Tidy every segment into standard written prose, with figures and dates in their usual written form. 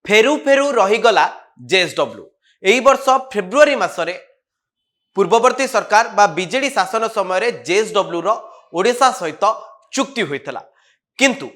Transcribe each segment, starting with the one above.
फेरु फेरु रहीगला जेएसडब्ल्यू। एही वर्ष फेब्रुआरी मासरे पूर्ववर्ती सरकार बा बीजेडी शासन समय जेएसडब्ल्यू रो ओडिशा सहित चुक्ति होइतला, किंतु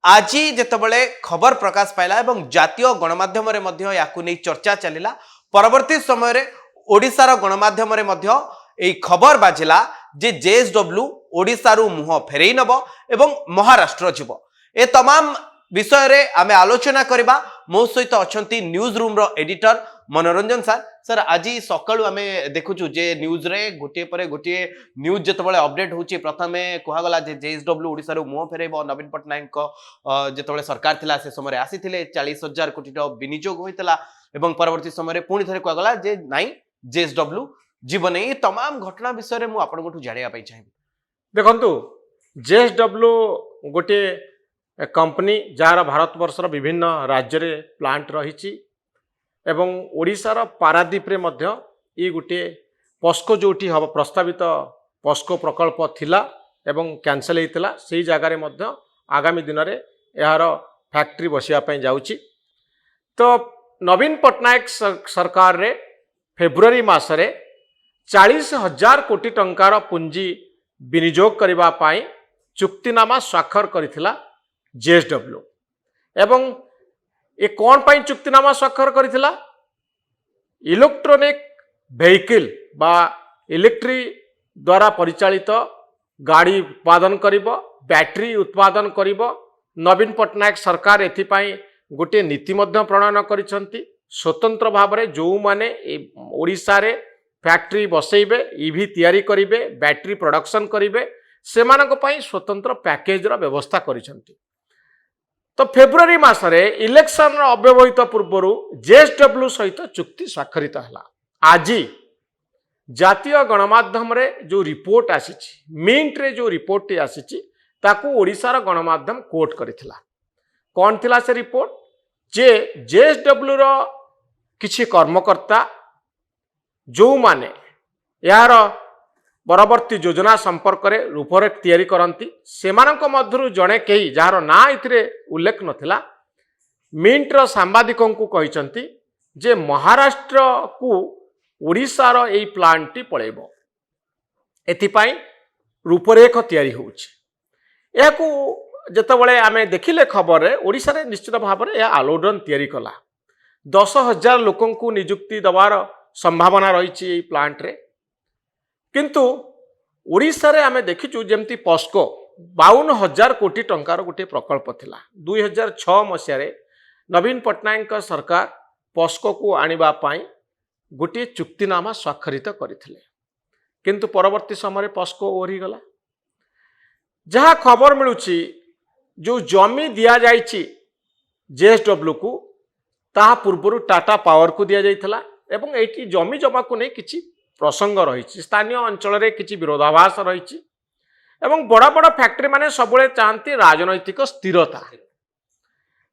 आज जेतबळे खबर प्रकाश पाइला एवं जातीय गणमाध्यम रे मध्य याकु नै चर्चा चलिला। परवर्ती समय रे ओडिशार गणमाध्यम रे मध्य एई खबर बाजिला जे जेएसडब्ल्यू ओडिशा रु मुह फेरई नब एवं महाराष्ट्र जीव। ए तमाम विषय रे आमे आलोचना करिबा। मो सहित अछंती न्यूज रूम रो एडिटर मनोरंजन सर। सर आज सकाळु आमे देखुछु जे न्यूज रे गोटे परे गोटे न्यूज जेतबळे अपडेट होची, प्रथमे कहा गला जे जेएसडब्ल्यू ओडिसा रो मुह फेरैबो। नवीन पटनायक को जेतबळे सरकार थिला से समय आसीथिले 40,000 कोटी रो विनियोग होइतला एवं परवर्ती समय पुणी थरे कहा गला जे नाइ जेएसडब्ल्यू जीवन। ए तमाम घटना विषय रे मु आपन कोठु जानिया पई चाहि। देखंतु जेएसडब्ल्यू गोटे कंपनी जार भारतवर्षर विभिन्न राज्य रे प्लांट रही एवं ओडिशार पारादीप रे मध्य ये गोटे पस्को जोटी हम प्रस्तावित पस्को प्रकल्प थिला एवं कैंसल होता से जगार मध्य आगामी दिन में यार फैक्ट्री बसिया जाउची। तो नवीन पटनायक सरकार रे फेब्रुआरी मासरे 40,000 कोटी टंकार पुंजी विनियोग करबा पाई चुक्तिनामा स्वाक्षर करिथिला जेएसडब्ल्यू। एवं ये कौन पाई चुक्तिनामा स्वाक्षर करिथिला? इलेक्ट्रॉनिक व्हीकल बा इलेक्ट्रिक द्वारा परिचालित गाड़ी उत्पादन करिबो, बैटरी उत्पादन करिबो। नवीन पटनायक सरकार एथिपाई गोटे नीति मध्य प्रणयन करिसंती। स्वतंत्र भाव में जो माने ओडिशा रे फैक्ट्री बसैबे, ईवी तैयारी करिबे, बैटरी प्रोडक्शन करिबे, सेमानक पई स्वतंत्र पैकेज रो व्यवस्था करिसंती। तो फेब्रुआरी मासरे इलेक्शन अव्यवहित पूर्व जेएसडब्ल्यू सहित चुक्ति स्वाक्षरित है। आज जातीय गणमाध्यम रे जो रिपोर्ट आसी, मिंट रे जो रिपोर्ट आसी ताकू ओडिशार गणमाध्यम कोट करिथिला। कौन थिला से रिपोर्ट? जे जेएसडब्ल्यू रो किछि कर्मकर्ता जो माने यार परवर्ती योजना संपर्क में रूपरेख तैयारी करती, सेमानक मध्यरु जड़े कई जार ना इथिरे उल्लेख नथिला मिंटर सांबादिकों को कहिसंती जे महाराष्ट्र को ओडिशार एई प्लांट टी पळेबो। एथिपाई रूपरेख तैयारी होउछि। याकू जेतबळे आमे देखिले खबर रे ओडिशा रे निश्चित भाव में यह आलोडन तैयारी कला। 10,000 लोकों को नियुक्ति दबार संभावना रही प्लांट रे। किंतु ओडिशा रे आमे देखिचु जेमती पस्को 52,000 कोटी टंकार गोटे प्रकल्प थिला। 2006 मसीह रे नवीन पटनायक सरकार पस्को को आनिबा पाई गोटे चुक्तिनामा स्वाक्षरित करथिले, किंतु परवर्ती समय पस्को ओरी गला। जहाँ खबर मिलुची जो जमी दिया जाइची जेएसडब्ल्यू को ताहा पूर्व टाटा पावर को दिया जाइथला एवं एटी जमी जमा को नहीं किछि प्रसंग रही। स्थानीय अंचल रे किछि विरोधाभास रही एवं बड़ बड़ फैक्ट्री माने सबले चाहती राजनैतिक स्थिरता।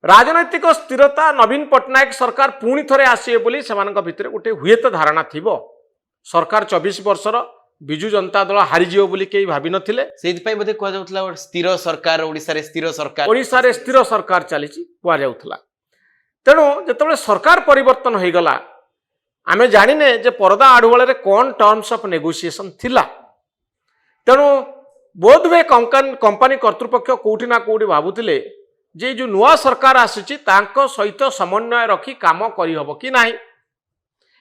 राजनैतिक स्थिरता नवीन पटनायक सरकार पुणी थरे आसीए बोली सेमानक भितरे गोटे हुएत धारणा थिबो। सरकार 24 वर्षर बिजु जनता दल हारिजियो बोली केही भाबी नथिले। सेहितपई बोधे कुआ जाउतला स्थिर सरकार ओडिसा रे स्थिर सरकार चलीची कुआ जाउतला। तेणु जेतबळे सरकार परिवर्तन होई गला आमे जानिने जे परदा आढ़ुआल रे कौन टर्म्स ऑफ नेगोशिएशन थिला। तेणु बोधवे कंपनी कर्तृपक्ष कोठी ना कोठी भाबुतिले जे जो नुआ सरकार आसीची तांको सहित समन्वय रखी काम करी हबो कि नाही।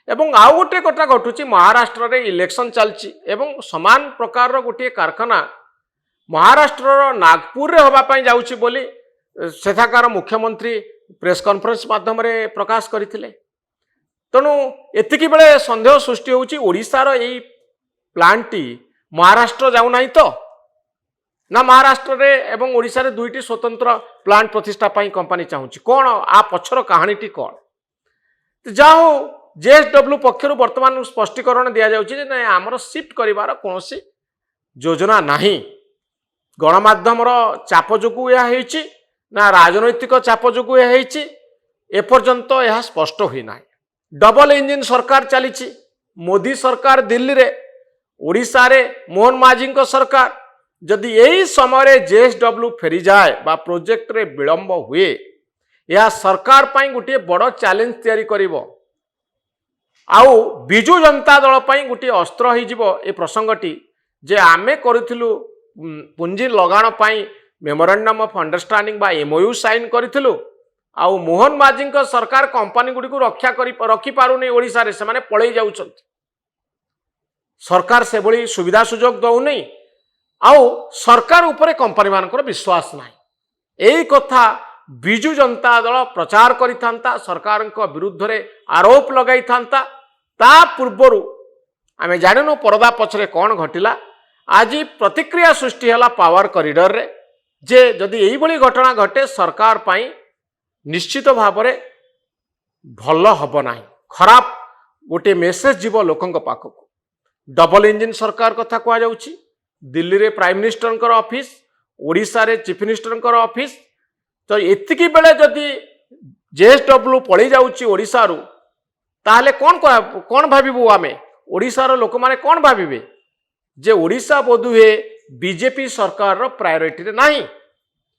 एवं आउ गोटे कथा घटुची महाराष्ट्र रे इलेक्शन चलची एवं समान प्रकार रो गोटे कारखाना महाराष्ट्र रो नागपुर रे होबा पई जाउची बोली सेठाकार मुख्यमंत्री प्रेस कॉन्फ्रेंस माध्यम रे प्रकाश करथिले। तेणु एतिकी बेले संदेह सृष्टि होउची ओडिशार एई प्लांट टी महाराष्ट्र जाउ नाही तो ना महाराष्ट्र रे एवं ओडिशा रे दुईटी स्वतंत्र प्लांट प्रतिष्ठा पाई कंपनी चाहूची। कौन आ पछर कहानी टी कौन? तो जाओ जेएसडब्ल्यू पक्षर वर्तमान स्पष्टीकरण दिया जाउची जे नै हमर शिफ्ट करिवार कोनोसी योजना नाही। गणमाध्यम रो चाप जोगु या हेची ना राजनैतिक चाप जोगु या हेची एपर्यंत यह स्पष्ट होई नाही। डबल इंजिन सरकार चली। मोदी सरकार दिल्ली रे, ओडिशा रे मोहन माझी सरकार। जदि यही समय जेएसडब्ल्यू फेरी जाए बा प्रोजेक्ट रे विलंब हुए यह सरकार पाई गोटे बड़ चैलेंज तैयारी करिवो। आउ बिजु जनता दल पाई गोटे अस्त्र हो ए प्रसंगटी जे आमे करिथिलु पुंजी लगाण पाई मेमोरेंडम ऑफ अंडरस्टैंडिंग बा एमओयू साइन करिथिलु। आउ मोहन माझी सरकार कंपनी गुडी को रक्षा रखी पारुनी ओडिशा रे, से माने पळै जाउछंती। सरकार से भली सुविधा सुजोग दउ नहीं, आउ सरकार उपरे कंपनी मानकर विश्वास नाही। एई कथा बिजु जनता दल प्रचार करिथांता, सरकार विरुद्ध रे आरोप लगाई थांता। ता पूर्वरु आमे जानिनु परदा पछरे कौन घटिला। आज प्रतिक्रिया सृष्टि हला पावर कॉरिडोर रे, जे जदि एई भली घटना घटे सरकार पाई निश्चित भाव में भल हब नाही, खराब गोटे मेसेज जीव लोकंक पाखक। डबल इंजिन सरकार कथा कह जाउछि। दिल्ली रे प्राइम मिनिस्टर ऑफिस, ओडिशा रे चीफ मिनिस्टर ऑफिस। तो एतिकी बेले जदि जेएसडब्ल्यू पळै जाउछि ओडिशा रु, ताहले कौन भाविबु आमे? ओडिशा रो लोक माने कौन भाविबे जे ओडिशा बोधुए बीजेपी सरकार रो प्रायोरिटी रे नाही,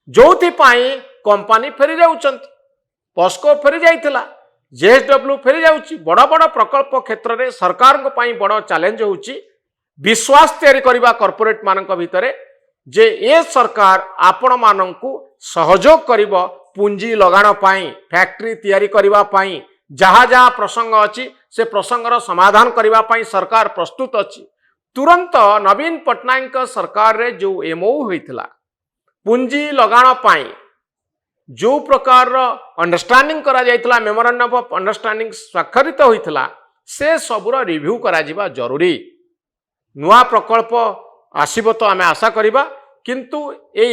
जोथि पाई कंपनी फेरी जाउछंती। पस्को फेरी जाइथिला, जेएसडब्ल्यू फेरी जाउछि। बड़ बड़ प्रकल्प क्षेत्र में सरकार को पाई बड़ चैलेंज होउछि विश्वास तैयारी करबा कॉर्पोरेट मानक भितरे जे ए सरकार आपण माननकु सहयोग करिवो पुंजी लगाण पाई, फैक्ट्री तैयारी करबा पाई, जहाँ जहाँ प्रसंग अच्छी से प्रसंगर समाधान करबा पाई सरकार प्रस्तुत अच्छी। तुरंत नवीन पट्टनायक सरकार रे जो एमओयू होइथिला पुंजी लगाण पाई, जो प्रकार अंडरस्टैंडिंग करा जाइथिला, मेमोरेंडम ऑफ अंडरस्टैंडिंग स्वाक्षरित होइथिला, से सबुर रिव्यू करा जिबा जरूरी। नुआ प्रकल्प आसीबो तो आमे आशा करिबा, किंतु ए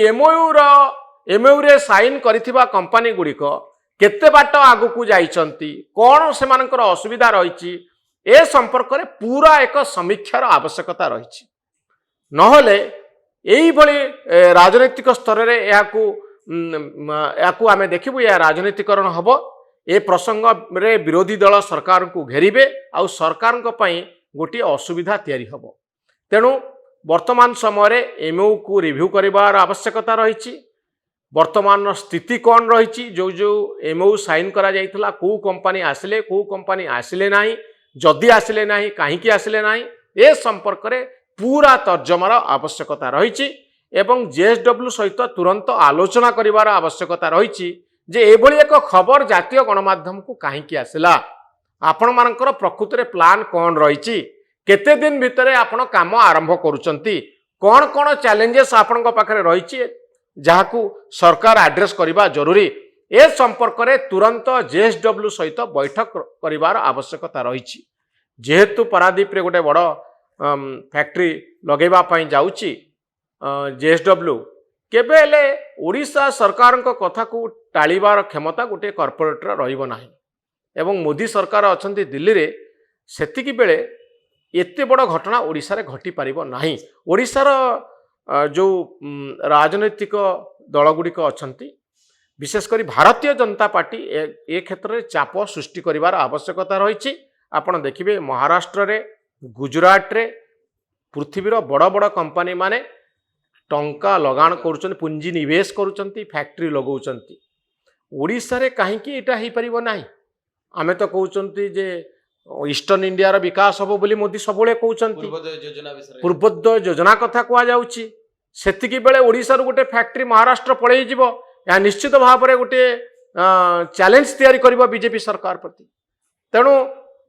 एमओयू रे साइन करिथिबा कंपनी गुड़िक केते बाट आगु जाइछंती, कौन से मानकर असुविधा रही, ए संपर्क में पूरा एक समीक्षार आवश्यकता रही। नहले एई भली राजनैतिक स्तर रे याकू आमे देखिबु या राजनीतिकरण हबो। ए प्रसंग रे विरोधी दल सरकार को घेरिबे, आउ सरकार को पई गोटे असुविधा तैयारी हबो। तेणु वर्तमान समय रे एमओयू को रिव्यू करिवार आवश्यकता रही। वर्तमान स्थिति कौन रही, जो जो एमओयू साइन करा जाइथिला, को कंपनी आसिले, को कंपनी आसिले नाही, जदि आसिले नाही काहींकी आसिले नाही, ए संपर्क रे पूरा तर्जमार आवश्यकता रही। एवं जेएसडब्ल्यू सहित तुरंत आलोचना करिवार आवश्यकता रही जे एभली एक खबर जातीय गणमाध्यम को काहींकी आसिला, आपण मानकर प्रकृत रे प्लान कौन रही, केते दिन भितरे आपण काम आरंभ करूचंती, कौन कौन चैलेंजेस आपण पाखरे रही जहाकू सरकार एड्रेस करबा जरूरी। ए संपर्क रे तुरंत जेएसडब्ल्यू सहित बैठक करिवार आवश्यकता रही। जेहेतु पारादीप रे गोटे बड़ फैक्ट्री लगेबा पई जाउची जेएसडब्ल्यू, केबे हेले ओडिशा सरकार को कथा को टाळीबार क्षमता गोटे कॉर्पोरेट रहिबो नाही। एवं मोदी सरकार अछंती दिल्ली रे, सेतिकी बेले एते बड़ घटना ओडिशा रे घटी पारिबो नाही। ओडिशार जो राजनैतिक दलगुड़िक अछंती, विशेषकर भारतीय जनता पार्टी ए क्षेत्र में चाप सृष्टि करिवार आवश्यकता रही। आपण देखिबे महाराष्ट्र रे, गुजरात रे पृथ्वीर बड़ बड़ कंपनी माने टंका लगाण करूछन, पुंजी निवेश करूछंती, फैक्ट्री लगौछंती। ओडिशा रे काहेकि एटा ही परिबो नाही? आमे तो कहउछंती जे ईस्टर्न इंडिया रो विकास हबो बोली मोदी सबले कहउछंती, पूर्वोदय योजना कथा कह जाउछि। सेतिकी बेले ओडिशा रो गोटे फैक्ट्री महाराष्ट्र पळै जिवो, या निश्चित भाव में गोटे चैलेंज तैयारी करिवो बीजेपी सरकार प्रति। तेणु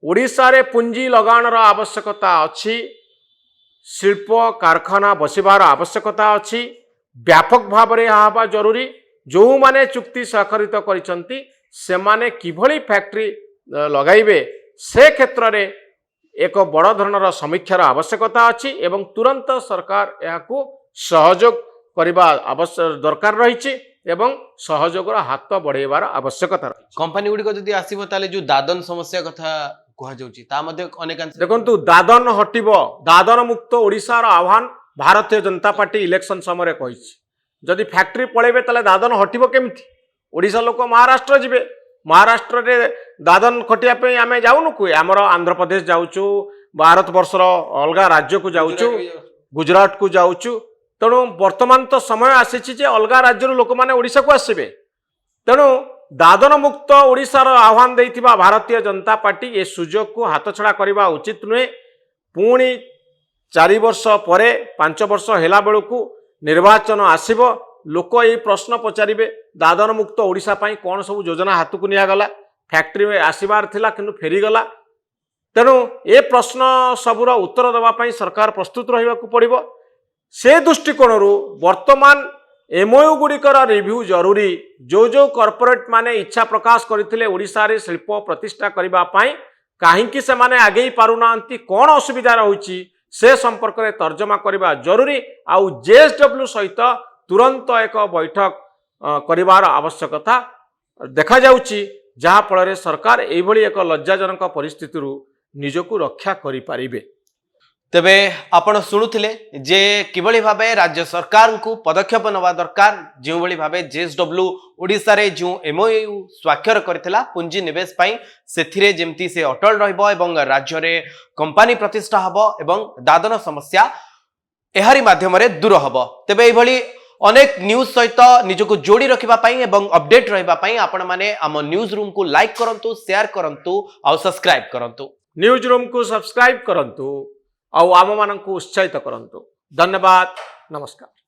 ओडिशा रे पुंजी लगाणर आवश्यकता अछि, शिल्प कारखाना बसिबार आवश्यकता अछि, व्यापक भाव में यहाँ हवा जरूरी। जो माने चुक्ति स्वाक्षरित करिसंती से माने किभली फैक्ट्री लगाइबे से क्षेत्र में एक बड़ धरणर समीक्षार आवश्यकता अछि, एवं तुरंत सरकार याकू सहयोग करबा आवश्यक दरकार रही, एवं सहयोगर हाथ बढ़ेबार आवश्यकता रही। कंपनी गुडी को जदि आसीबो ताले जो दादन समस्या कथा कह जाउची, ता मध्ये अनेक देखंतु दादन हटिबो, दादन मुक्त ओडिशार आह्वान भारतीय जनता पार्टी इलेक्शन समय कहिछि। जदि फैक्ट्री पळेबे ताले दादन हटिबो केमिति? ओडिशा लोक महाराष्ट्र जिबे, महाराष्ट्र रे दादन खटिया पे आमे जाउनु को, हमर आंध्र प्रदेश जाउछु, भारत वर्षर अलगा राज्य को जाउछु, गुजरात को जाउछु। तेणु वर्तमान तो समय आसी जे अलगा राज्य लोक माने ओडिशा को आसीबे। तेणु दादन मुक्त ओडिशार आह्वान देइथिबा भारतीय जनता पार्टी ए सुजोग को हाथछड़ा करबा उचित नुहे। पुणी 4 वर्ष परे 5 वर्ष हेला बेलू निर्वाचन आसिब, लोक ये प्रश्न पचारे दादन मुक्त ओडिशा पाई कौन सब योजना हाथ को निगला, फैक्ट्री में आसबार थिला किंतु फेरीगला। तेणु ए प्रश्न सबूर उत्तर देवाई सरकार प्रस्तुत रहा पड़ो। से दृष्टिकोण वर्तमान एमओयू गुड़िकर रिव्यू जरूरी। जो जो कॉर्पोरेट माने इच्छा प्रकाश करते ओडिशा रे शिल्प प्रतिष्ठा करने कहीं से माने आगे पारुना, कौन असुविधा रही से संपर्क में तर्जमा करने जरूरी। आउ जेएसडब्ल्यू सहित तुरंत एक बैठक करिवार आवश्यकता देखा जाउची, जहा फल सरकार एभली एक लज्जाजनक परिस्थिति निजको रक्षा करि पारिबे। तेबे आपण शुणुथिले जे किभली भाबे राज्य सरकार को पदक्षेप नवा दरकार, जो भली भाबे जेएसडब्ल्यू ओडिशा रे जो एमओयू स्वाक्षर करथिला पुंजी निवेश पई सेथिरे जेमती से अटल रहइबो एवं राज्य रे कंपनी प्रतिष्ठा हबो एवं दादन समस्या एहारी माध्यम रे दूर हबो। तेबे एई भली अनेक न्यूज सहित निजको जोड़ी रखिबा पई एवं अपडेट रहिबा पई आपण माने आम न्यूज रूम को लाइक करंतु, शेयर करंतु और सब्सक्राइब करंतु। न्यूज रूम को सब्सक्राइब करंतु आउ आम मानक उत्साहित करंतु। धन्यवाद, नमस्कार।